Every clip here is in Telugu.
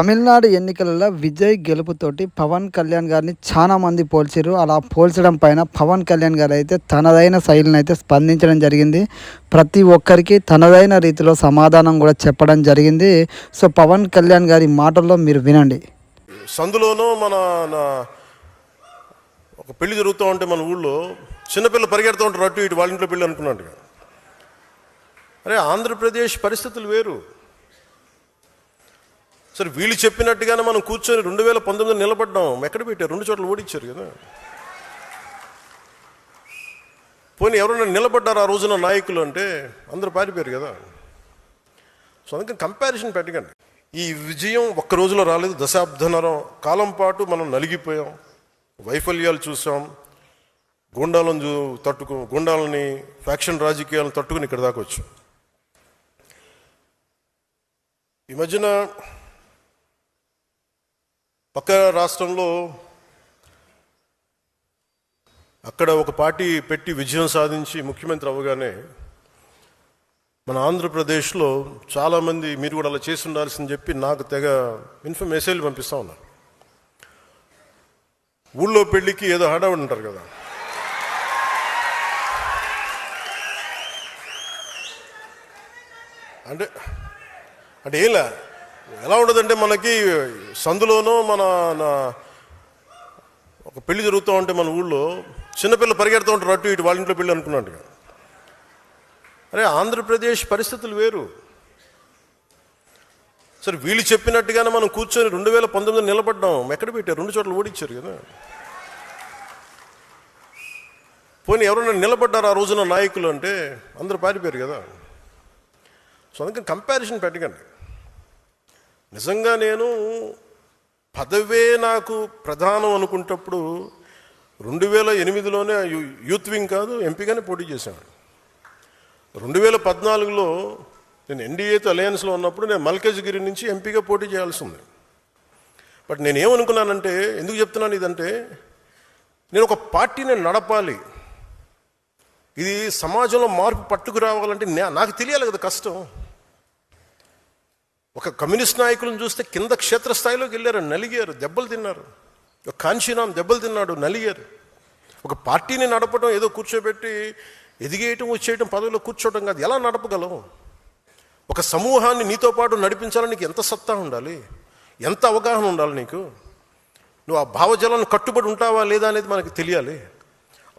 తమిళనాడు ఎన్నికలలో విజయ్ గెలుపుతోటి పవన్ కళ్యాణ్ గారిని చాలా మంది పోల్చారు. అలా పోల్చడం పైన పవన్ కళ్యాణ్ గారు అయితే తనదైన శైలిని అయితే స్పందించడం జరిగింది. ప్రతి ఒక్కరికి తనదైన రీతిలో సమాధానం కూడా చెప్పడం జరిగింది. సో పవన్ కళ్యాణ్ గారి మాటల్లో మీరు వినండి. సందులోనూ ఒక పెళ్లి జరుగుతూ ఉంటే మన ఊళ్ళో చిన్నపిల్లలు పరిగెడుతూ ఉంటారు, అటు ఇటు వాళ్ళ ఇంట్లో పెళ్ళి అనుకున్నట్టు. అరే, ఆంధ్రప్రదేశ్ పరిస్థితులు వేరు. సరే, వీళ్ళు చెప్పినట్టుగానే మనం కూర్చొని 2019 నిలబడ్డాం. ఎక్కడ పెట్టారు? 2 చోట్ల ఓడించారు కదా. పోనీ ఎవరైనా నిలబడ్డారు ఆ రోజున నాయకులు అంటే? అందరూ పారిపోయారు కదా. సో అందుకని కంపారిజన్ పెట్టకండి. ఈ విజయం ఒక్క రోజులో రాలేదు. దశాబ్దన్నర కాలం పాటు మనం నలిగిపోయాం, వైఫల్యాలు చూసాం, గుండాలని ఫ్యాక్షన్ రాజకీయాలను తట్టుకుని ఇక్కడ దాకా వచ్చాం. ఈ మధ్యన పక్క రాష్ట్రంలో అక్కడ ఒక పార్టీ పెట్టి విజయం సాధించి ముఖ్యమంత్రి అవ్వగానే మన ఆంధ్రప్రదేశ్లో చాలామంది మీరు కూడా అలా చేసి ఉండాల్సిందని చెప్పి నాకు తెగ మెసేజ్లు పంపిస్తూ ఉన్నారు. ఊళ్ళో పెళ్ళికి ఏదో హడావుడి ఉంటారు కదా, అంటే ఏంలా ఎలా ఉండదంటే, మనకి సందులోనూ ఒక పెళ్లి జరుగుతూ ఉంటే మన ఊళ్ళో చిన్నపిల్లలు పరిగెడుతూ ఉంటారు, అటు ఇటు వాళ్ళ ఇంట్లో పెళ్ళి అనుకున్నట్టు. అరే, ఆంధ్రప్రదేశ్ పరిస్థితులు వేరు. సరే, వీళ్ళు చెప్పినట్టుగానే మనం కూర్చొని 2019 నిలబడ్డాం. ఎక్కడ పెట్టారు? 2 చోట్ల ఓడించారు కదా. పోనీ ఎవరైనా నిలబడ్డారు ఆ రోజున నాయకులు అంటే? అందరూ పారిపోయారు కదా. సో అందుకని కంపారిజన్ పెట్టకండి. నిజంగా నేను పదవే నాకు ప్రధానం అనుకుంటప్పుడు 2008లోనే యూత్ వింగ్ కాదు, ఎంపీగానే పోటీ చేశాను. 2014లో నేను ఎన్డీఏతో అలయన్స్లో ఉన్నప్పుడు నేను మల్కాజ్గిరి నుంచి ఎంపీగా పోటీ చేయాల్సి ఉంది. బట్ నేను ఏమనుకున్నానంటే, ఎందుకు చెప్తున్నాను ఇదంటే, నేను ఒక పార్టీని నడపాలి, ఇది సమాజంలో మార్పు పట్టుకురావాలంటే నాకు తెలియాలి కదా కష్టం. ఒక కమ్యూనిస్ట్ నాయకులను చూస్తే కింద క్షేత్రస్థాయిలోకి వెళ్ళారు, నలిగారు, దెబ్బలు తిన్నారు. ఒక కాంశీరామ్ దెబ్బలు తిన్నాడు, నలిగారు. ఒక పార్టీని నడపడం ఏదో కూర్చోబెట్టి ఎదిగేయటం వచ్చేయటం పదవిలో కూర్చోవటం కాదు. ఎలా నడపగలవు? ఒక సమూహాన్ని నీతో పాటు నడిపించాలని నీకు ఎంత సత్తా ఉండాలి, ఎంత అవగాహన ఉండాలి నీకు. నువ్వు ఆ భావజాలను కట్టుబడి ఉంటావా లేదా అనేది మనకు తెలియాలి.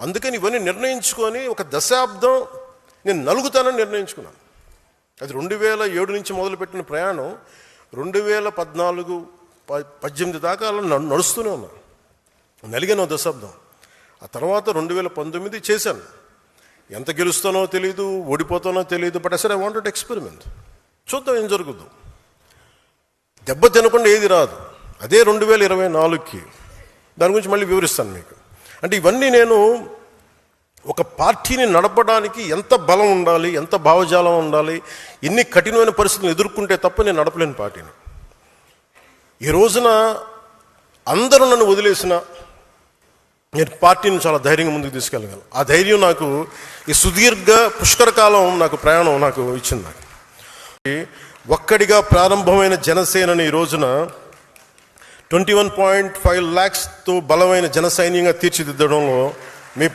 అందుకని ఇవన్నీ నిర్ణయించుకొని ఒక దశాబ్దం నేను నలుగుతానని నిర్ణయించుకున్నాను. అది 2007 నుంచి మొదలుపెట్టిన ప్రయాణం 2014-18 దాకా అలా నడుస్తూనే ఉన్నా. నలిగిన దశాబ్దం. ఆ తర్వాత 2019 చేశాను. ఎంత గెలుస్తానో తెలియదు, ఓడిపోతానో తెలియదు. బట్ అసలు ఐ వాంటెడ్ ఎక్స్పెరిమెంట్. చూద్దాం ఏం జరుగుద్దు. దెబ్బ తినకుండా ఏది రాదు. అదే 2024కి దాని గురించి మళ్ళీ వివరిస్తాను మీకు. అంటే ఇవన్నీ నేను ఒక పార్టీని నడపడానికి ఎంత బలం ఉండాలి, ఎంత భావజాలం ఉండాలి, ఎన్ని కఠినమైన పరిస్థితులు ఎదుర్కొంటే తప్ప నేను నడపలేని పార్టీని. ఈ రోజున అందరూ నన్ను వదిలేసిన నేను పార్టీని చాలా ధైర్యంగా ముందుకు తీసుకెళ్ళగలను. ఆ ధైర్యం నాకు ఈ సుదీర్ఘ పుష్కరకాలం నాకు ప్రయాణం నాకు ఇచ్చింది. నాకు ఒక్కడిగా ప్రారంభమైన జనసేనని ఈ రోజున 21.5 lakhsతో బలమైన జన సైన్యంగా తీర్చిదిద్దడంలో మీ